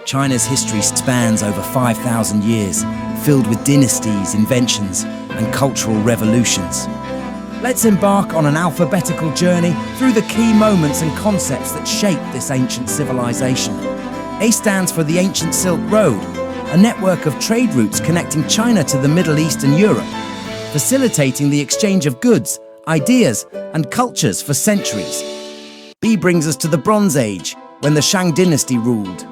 China's history spans over 5,000 years, filled with dynasties, inventions, and cultural revolutions. Let's embark on an alphabetical journey through the key moments and concepts that shaped this ancient civilization. A stands for the Ancient Silk Road, a network of trade routes connecting China to the Middle East and Europe, facilitating the exchange of goods, ideas, and cultures for centuries. B brings us to the Bronze Age, when the Shang Dynasty ruled.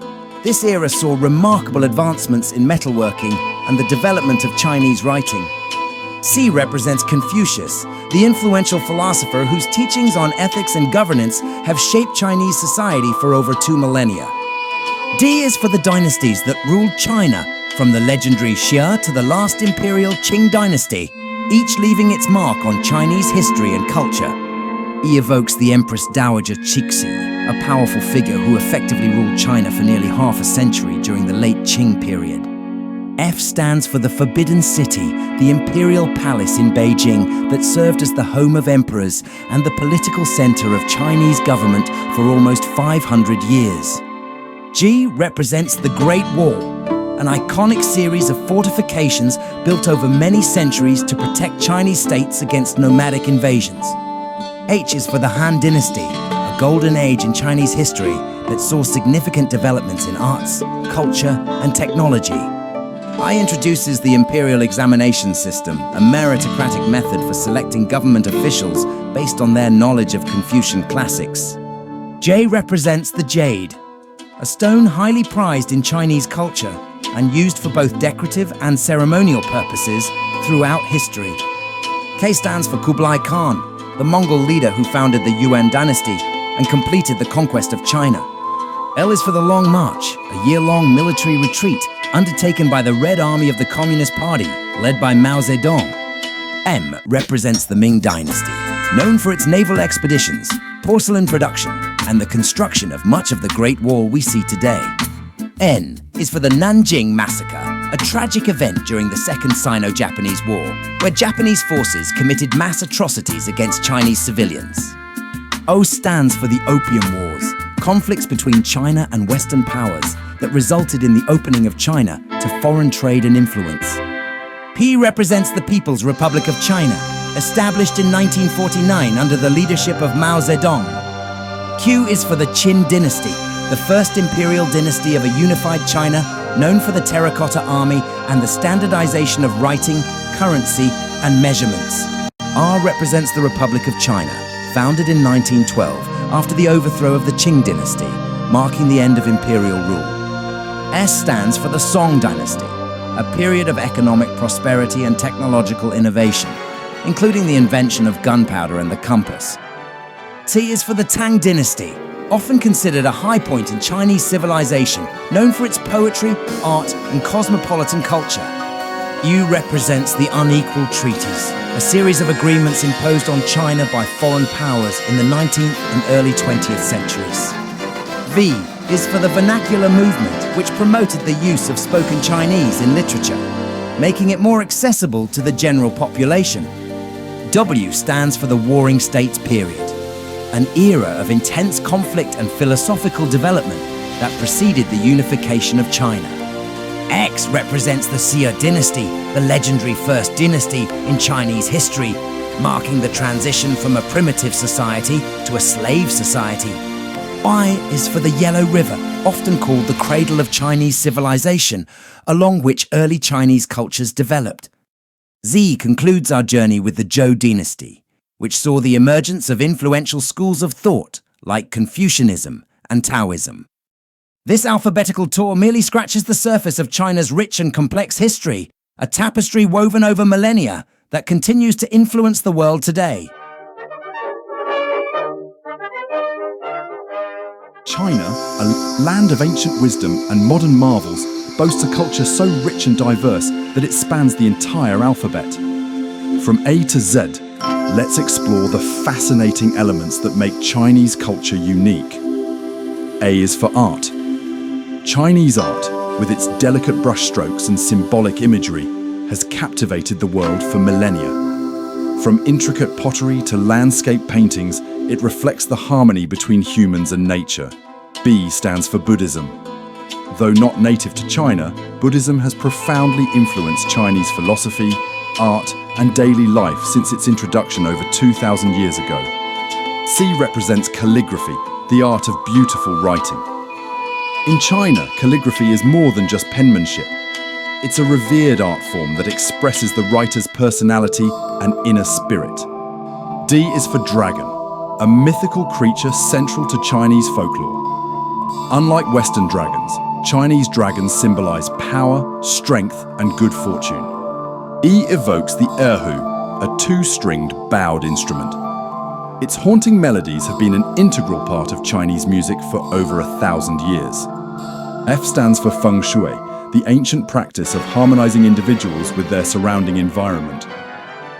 This era saw remarkable advancements in metalworking and the development of Chinese writing. C represents Confucius, the influential philosopher whose teachings on ethics and governance have shaped Chinese society for over 2 millennia. D is for the dynasties that ruled China, from the legendary Xia to the last imperial Qing dynasty, each leaving its mark on Chinese history and culture. E evokes the Empress Dowager Cixi, a powerful figure who effectively ruled China for nearly half a century during the late Qing period. F stands for the Forbidden City, the imperial palace in Beijing that served as the home of emperors and the political center of Chinese government for almost 500 years. G represents the Great Wall, an iconic series of fortifications built over many centuries to protect Chinese states against nomadic invasions. H is for the Han Dynasty, a golden age in Chinese history that saw significant developments in arts, culture, and technology. I introduces the imperial examination system, a meritocratic method for selecting government officials based on their knowledge of Confucian classics. J represents the jade, a stone highly prized in Chinese culture and used for both decorative and ceremonial purposes throughout history. K stands for Kublai Khan, the Mongol leader who founded the Yuan dynasty and completed the conquest of China. L is for the Long March, a year-long military retreat undertaken by the Red Army of the Communist Party, led by Mao Zedong. M represents the Ming Dynasty, known for its naval expeditions, porcelain production, and the construction of much of the Great Wall we see today. N is for the Nanjing Massacre, a tragic event during the Second Sino-Japanese War, where Japanese forces committed mass atrocities against Chinese civilians. O stands for the Opium Wars, conflicts between China and Western powers that resulted in the opening of China to foreign trade and influence. P represents the People's Republic of China, established in 1949 under the leadership of Mao Zedong. Q is for the Qin Dynasty, the first imperial dynasty of a unified China known for the terracotta army and the standardization of writing, currency, and measurements. R represents the Republic of China, founded in 1912 after the overthrow of the Qing dynasty, marking the end of imperial rule. S stands for the Song Dynasty, a period of economic prosperity and technological innovation, including the invention of gunpowder and the compass. T is for the Tang Dynasty, often considered a high point in Chinese civilization, known for its poetry, art, and cosmopolitan culture. U represents the Unequal Treaties, a series of agreements imposed on China by foreign powers in the 19th and early 20th centuries. V is for the vernacular movement, which promoted the use of spoken Chinese in literature, making it more accessible to the general population. W stands for the Warring States period, an era of intense conflict and philosophical development that preceded the unification of China. X represents the Xia dynasty, the legendary first dynasty in Chinese history, marking the transition from a primitive society to a slave society. Y is for the Yellow River, often called the cradle of Chinese civilization, along which early Chinese cultures developed. Z concludes our journey with the Zhou Dynasty, which saw the emergence of influential schools of thought like Confucianism and Taoism. This alphabetical tour merely scratches the surface of China's rich and complex history, a tapestry woven over millennia that continues to influence the world today. China, a land of ancient wisdom and modern marvels, boasts a culture so rich and diverse that it spans the entire alphabet. From A to Z, let's explore the fascinating elements that make Chinese culture unique. A is for art. Chinese art, with its delicate brushstrokes and symbolic imagery, has captivated the world for millennia. From intricate pottery to landscape paintings, it reflects the harmony between humans and nature. B stands for Buddhism. Though not native to China, Buddhism has profoundly influenced Chinese philosophy, art, and daily life since its introduction over 2,000 years ago. C represents calligraphy, the art of beautiful writing. In China, calligraphy is more than just penmanship. It's a revered art form that expresses the writer's personality and inner spirit. D is for dragon, a mythical creature central to Chinese folklore. Unlike Western dragons, Chinese dragons symbolize power, strength, and good fortune. E evokes the erhu, a two-stringed bowed instrument. Its haunting melodies have been an integral part of Chinese music for over 1,000 years. F stands for feng shui, the ancient practice of harmonizing individuals with their surrounding environment.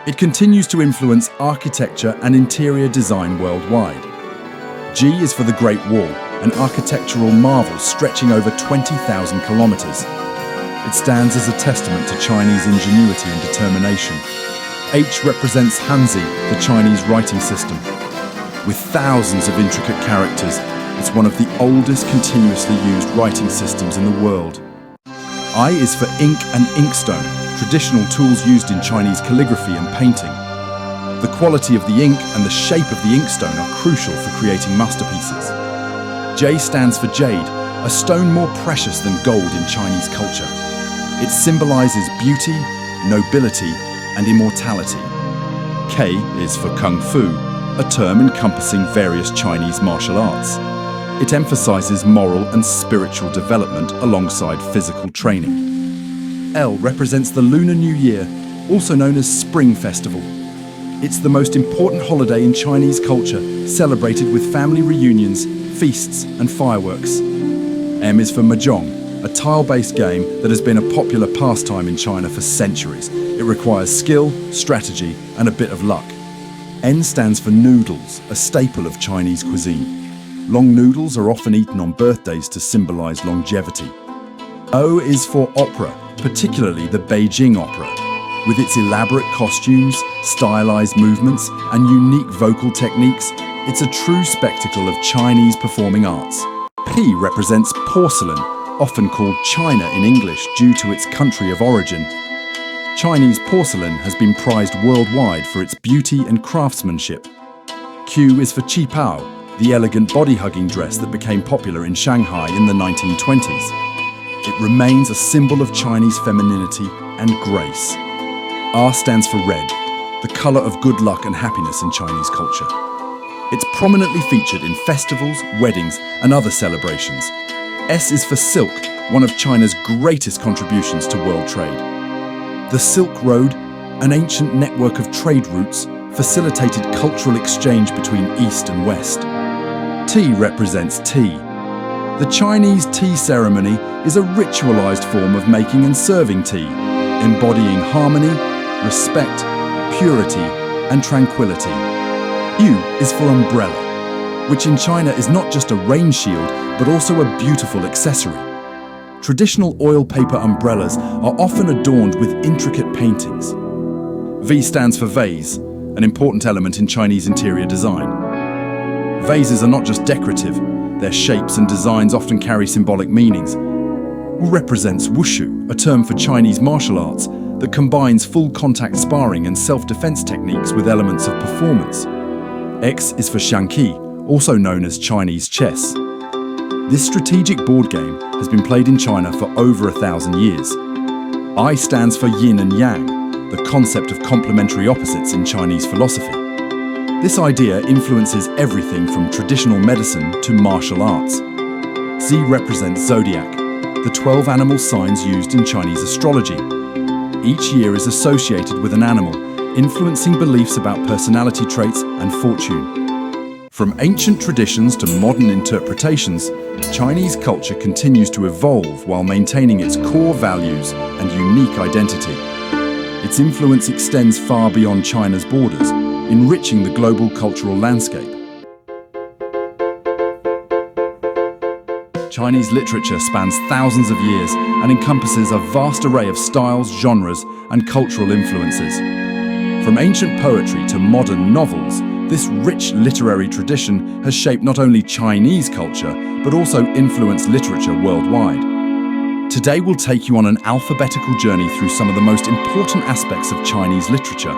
It continues to influence architecture and interior design worldwide. G is for the Great Wall, an architectural marvel stretching over 20,000 kilometers. It stands as a testament to Chinese ingenuity and determination. H represents Hanzi, the Chinese writing system. With thousands of intricate characters, it's one of the oldest continuously used writing systems in the world. I is for ink and inkstone, traditional tools used in Chinese calligraphy and painting. The quality of the ink and the shape of the inkstone are crucial for creating masterpieces. J stands for jade, a stone more precious than gold in Chinese culture. It symbolizes beauty, nobility, and immortality. K is for kung fu, a term encompassing various Chinese martial arts. It emphasizes moral and spiritual development alongside physical training. L represents the Lunar New Year, also known as Spring Festival. It's the most important holiday in Chinese culture, celebrated with family reunions, feasts, and fireworks. M is for mahjong, a tile-based game that has been a popular pastime in China for centuries. It requires skill, strategy, and a bit of luck. N stands for noodles, a staple of Chinese cuisine. Long noodles are often eaten on birthdays to symbolize longevity. O is for opera, particularly the Beijing opera. With its elaborate costumes, stylized movements, and unique vocal techniques, it's a true spectacle of Chinese performing arts. P represents porcelain, often called China in English due to its country of origin. Chinese porcelain has been prized worldwide for its beauty and craftsmanship. Q is for qipao, the elegant body-hugging dress that became popular in Shanghai in the 1920s. It remains a symbol of Chinese femininity and grace. R stands for red, the color of good luck and happiness in Chinese culture. It's prominently featured in festivals, weddings, and other celebrations. S is for silk, one of China's greatest contributions to world trade. The Silk Road, an ancient network of trade routes, facilitated cultural exchange between East and West. T represents tea. The Chinese tea ceremony is a ritualized form of making and serving tea, embodying harmony, respect, purity, and tranquility. U is for umbrella, which in China is not just a rain shield, but also a beautiful accessory. Traditional oil paper umbrellas are often adorned with intricate paintings. V stands for vase, an important element in Chinese interior design. Vases are not just decorative, their shapes and designs often carry symbolic meanings. Wu represents wushu, a term for Chinese martial arts that combines full contact sparring and self-defense techniques with elements of performance. X is for xiangqi, also known as Chinese chess. This strategic board game has been played in China for over 1,000 years. I stands for yin and yang, the concept of complementary opposites in Chinese philosophy. This idea influences everything from traditional medicine to martial arts. Z represents zodiac, the 12 animal signs used in Chinese astrology. Each year is associated with an animal, influencing beliefs about personality traits and fortune. From ancient traditions to modern interpretations, Chinese culture continues to evolve while maintaining its core values and unique identity. Its influence extends far beyond China's borders, enriching the global cultural landscape. Chinese literature spans thousands of years and encompasses a vast array of styles, genres, and cultural influences. From ancient poetry to modern novels, this rich literary tradition has shaped not only Chinese culture, but also influenced literature worldwide. Today we'll take you on an alphabetical journey through some of the most important aspects of Chinese literature.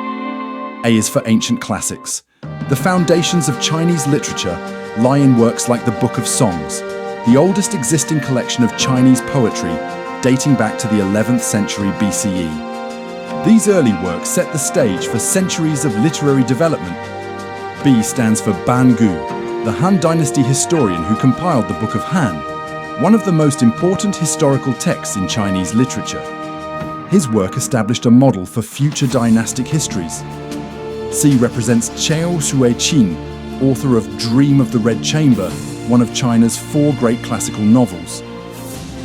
A is for ancient classics. The foundations of Chinese literature lie in works like the Book of Songs, the oldest existing collection of Chinese poetry dating back to the 11th century BCE. These early works set the stage for centuries of literary development. B stands for Ban Gu, the Han Dynasty historian who compiled the Book of Han, one of the most important historical texts in Chinese literature. His work established a model for future dynastic histories. C represents Qiao Shuiqin, author of Dream of the Red Chamber, one of China's 4 great classical novels.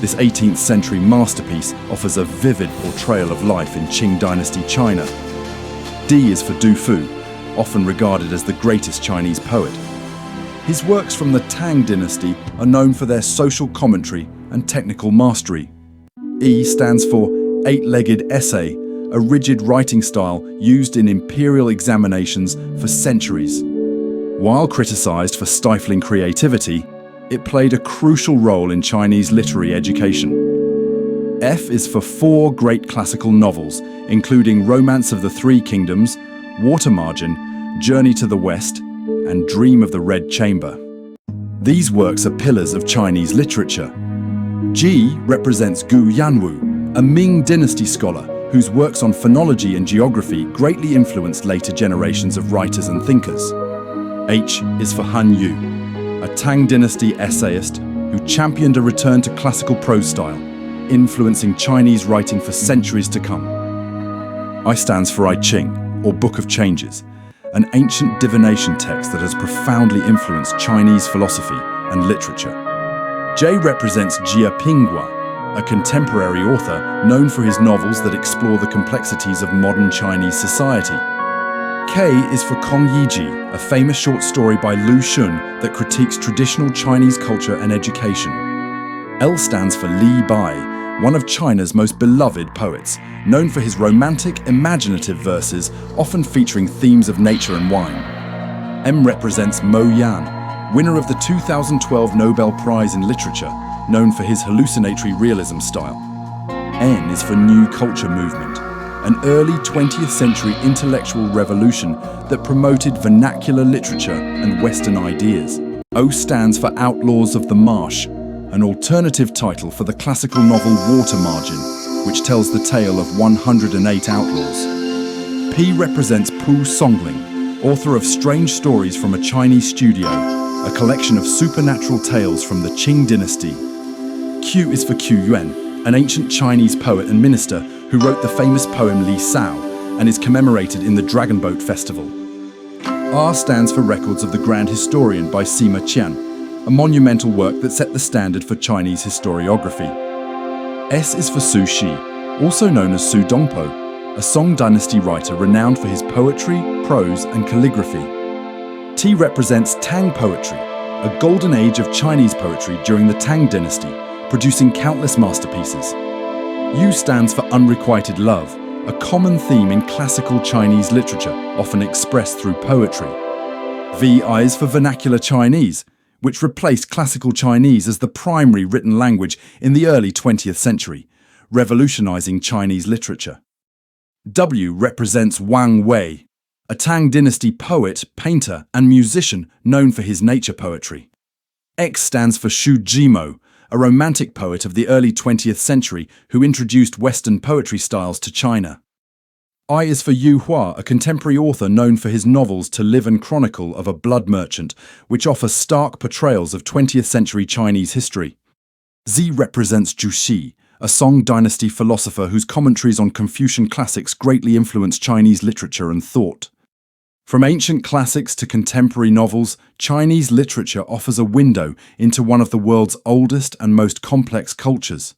This 18th century masterpiece offers a vivid portrayal of life in Qing Dynasty China. D is for Du Fu, often regarded as the greatest Chinese poet. His works from the Tang Dynasty are known for their social commentary and technical mastery. E stands for eight-legged essay, a rigid writing style used in imperial examinations for centuries. While criticized for stifling creativity, it played a crucial role in Chinese literary education. F is for 4 great classical novels, including Romance of the Three Kingdoms, Water Margin, Journey to the West, and Dream of the Red Chamber. These works are pillars of Chinese literature. G represents Gu Yanwu, a Ming Dynasty scholar whose works on phonology and geography greatly influenced later generations of writers and thinkers. H is for Han Yu, a Tang Dynasty essayist who championed a return to classical prose style, influencing Chinese writing for centuries to come. I stands for I Ching, or Book of Changes, an ancient divination text that has profoundly influenced Chinese philosophy and literature. J represents Jia Pinghua, a contemporary author known for his novels that explore the complexities of modern Chinese society. K is for Kong Yiji, a famous short story by Lu Xun that critiques traditional Chinese culture and education. L stands for Li Bai, one of China's most beloved poets, known for his romantic, imaginative verses, often featuring themes of nature and wine. M represents Mo Yan, winner of the 2012 Nobel Prize in Literature, known for his hallucinatory realism style. N is for New Culture Movement, an early 20th century intellectual revolution that promoted vernacular literature and Western ideas. O stands for Outlaws of the Marsh, an alternative title for the classical novel Water Margin, which tells the tale of 108 outlaws. P represents Pu Songling, author of Strange Stories from a Chinese Studio, a collection of supernatural tales from the Qing Dynasty. Q is for Qu Yuan, an ancient Chinese poet and minister who wrote the famous poem Li Sao and is commemorated in the Dragon Boat Festival. R stands for Records of the Grand Historian by Sima Qian, a monumental work that set the standard for Chinese historiography. S is for Su Shi, also known as Su Dongpo, a Song Dynasty writer renowned for his poetry, prose, and calligraphy. T represents Tang poetry, a golden age of Chinese poetry during the Tang Dynasty, producing countless masterpieces. U stands for Unrequited Love, a common theme in classical Chinese literature, often expressed through poetry. VI is for Vernacular Chinese, which replaced classical Chinese as the primary written language in the early 20th century, revolutionizing Chinese literature. W represents Wang Wei, a Tang Dynasty poet, painter, and musician known for his nature poetry. X stands for Xu Jimo, a romantic poet of the early 20th century who introduced Western poetry styles to China. I is for Yu Hua, a contemporary author known for his novels To Live and Chronicle of a Blood Merchant, which offer stark portrayals of 20th century Chinese history. Z represents Zhu Xi, a Song Dynasty philosopher whose commentaries on Confucian classics greatly influenced Chinese literature and thought. From ancient classics to contemporary novels, Chinese literature offers a window into one of the world's oldest and most complex cultures.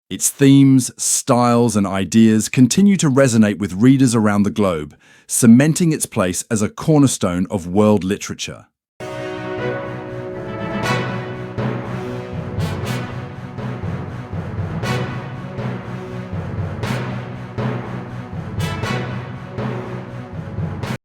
Its themes, styles, and ideas continue to resonate with readers around the globe, cementing its place as a cornerstone of world literature.